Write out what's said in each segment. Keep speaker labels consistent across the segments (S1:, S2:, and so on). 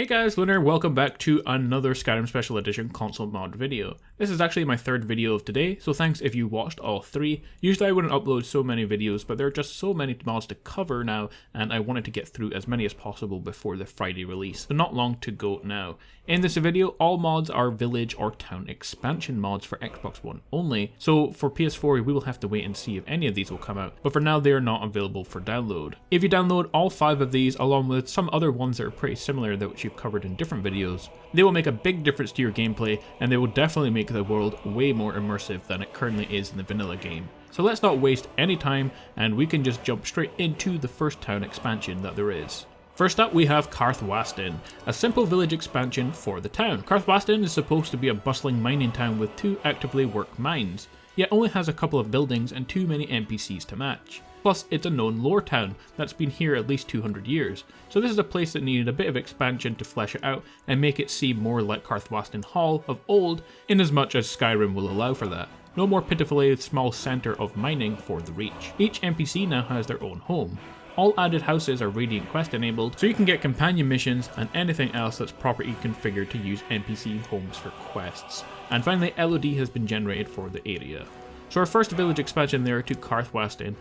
S1: Hey guys, Lunar, welcome back to another Skyrim Special Edition console mod video. This is actually my third video of today, so thanks if you watched all three. Usually I wouldn't upload so many videos, but there are just so many mods to cover now, and I wanted to get through as many as possible before the Friday release, so not long to go now. In this video, all mods are village or town expansion mods for Xbox One only, so for PS4 we will have to wait and see if any of these will come out, but for now they are not available for download. If you download all 5 of these, along with some other ones that are pretty similar that which you've covered in different videos, they will make a big difference to your gameplay, and they will definitely make the world way more immersive than it currently is in the vanilla game. So let's not waste any time, and we can just jump straight into the first town expansion that there is. First up, we have Karthwasten, a simple village expansion for the town. Karthwasten is supposed to be a bustling mining town with 2 actively worked mines, yet only has a couple of buildings and too many NPCs to match. Plus, it's a known lore town that's been here at least 200 years, so this is a place that needed a bit of expansion to flesh it out and make it seem more like Karthwasten Hall of old, in as much as Skyrim will allow for that. No more pitifully small centre of mining for the Reach. Each NPC now has their own home. All added houses are Radiant Quest enabled, so you can get companion missions and anything else that's properly configured to use NPC homes for quests. And finally, LOD has been generated for the area. So our first village expansion there to Karthwasten.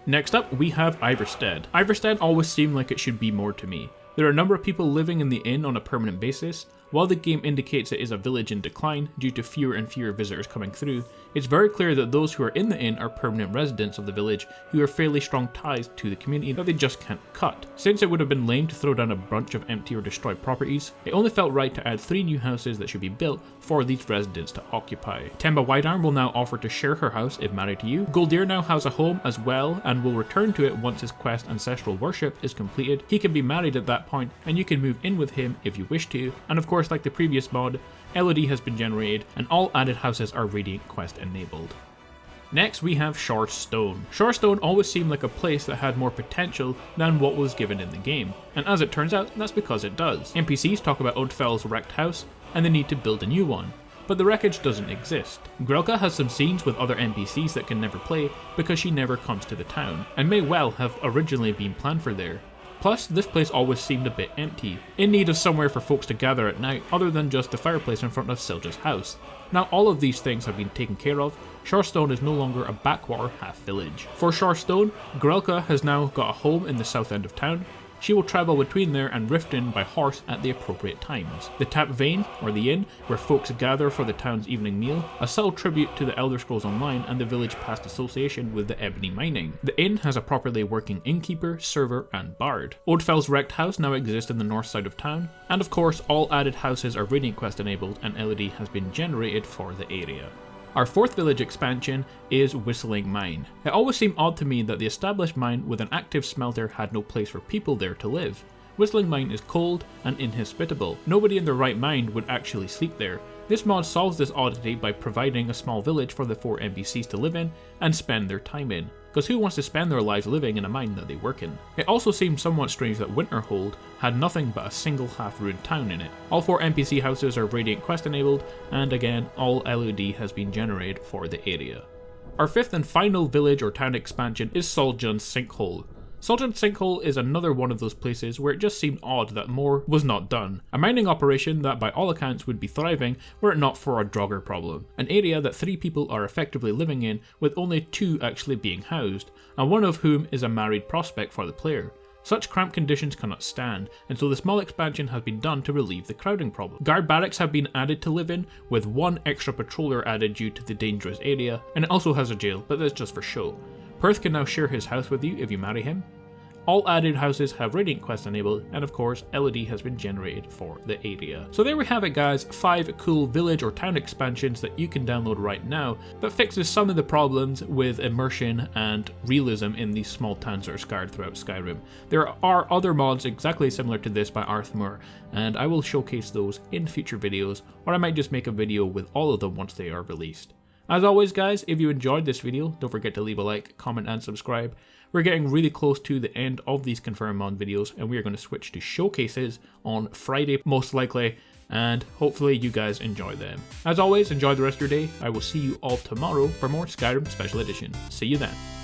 S1: Next up, we have Ivarstead. Ivarstead always seemed like it should be more to me. There are a number of people living in the inn on a permanent basis. While the game indicates it is a village in decline due to fewer and fewer visitors coming through, it's very clear that those who are in the inn are permanent residents of the village who have fairly strong ties to the community that they just can't cut. Since it would have been lame to throw down a bunch of empty or destroyed properties, it only felt right to add 3 new houses that should be built for these residents to occupy. Temba Whitearm will now offer to share her house if married to you. Goldir now has a home as well and will return to it once his quest Ancestral Worship is completed. He can be married at that point and you can move in with him if you wish to, and of course, like the previous mod, LOD has been generated and all added houses are Radiant Quest enabled. Next we have Shor Stone. Shor Stone always seemed like a place that had more potential than what was given in the game, and as it turns out, that's because it does. NPCs talk about Odfel's wrecked house and the need to build a new one, but the wreckage doesn't exist. Grelka has some scenes with other NPCs that can never play because she never comes to the town, and may well have originally been planned for there. Plus, this place always seemed a bit empty, in need of somewhere for folks to gather at night other than just the fireplace in front of Silja's house. Now all of these things have been taken care of. Shor Stone is no longer a backwater half village. For Shor Stone, Grelka has now got a home in the south end of town. She will travel between there and Riften by horse at the appropriate times. The Tap Vein, or the inn, where folks gather for the town's evening meal, a subtle tribute to the Elder Scrolls Online and the village past association with the Ebony Mining. The inn has a properly working innkeeper, server, and bard. Odfel's wrecked house now exists in the north side of town, and of course all added houses are Radiant Quest enabled and LOD has been generated for the area. Our 4th village expansion is Whistling Mine. It always seemed odd to me that the established mine with an active smelter had no place for people there to live. Whistling Mine is cold and inhospitable. Nobody in their right mind would actually sleep there. This mod solves this oddity by providing a small village for the 4 NPCs to live in and spend their time in, because who wants to spend their lives living in a mine that they work in? It also seemed somewhat strange that Winterhold had nothing but a single half-ruined town in it. All 4 NPC houses are Radiant Quest enabled, and again, all LOD has been generated for the area. Our 5th and final village or town expansion is Sujon Sinkhole. Sujon Sinkhole is another one of those places where it just seemed odd that more was not done. A mining operation that by all accounts would be thriving were it not for a Draugr problem. An area that 3 people are effectively living in with only 2 actually being housed, and one of whom is a married prospect for the player. Such cramped conditions cannot stand, and so the small expansion has been done to relieve the crowding problem. Guard barracks have been added to live in, with 1 extra patroller added due to the dangerous area, and it also has a jail, but that's just for show. Perth can now share his house with you if you marry him. All added houses have Radiant Quest enabled, and of course LOD has been generated for the area. So there we have it guys, 5 cool village or town expansions that you can download right now that fixes some of the problems with immersion and realism in these small towns that are scattered throughout Skyrim. There are other mods exactly similar to this by Arthmore, and I will showcase those in future videos, or I might just make a video with all of them once they are released. As always guys, if you enjoyed this video, don't forget to leave a like, comment and subscribe. We're getting really close to the end of these confirmed mod videos and we are going to switch to showcases on Friday most likely, and hopefully you guys enjoy them. As always, enjoy the rest of your day. I will see you all tomorrow for more Skyrim Special Edition. See you then.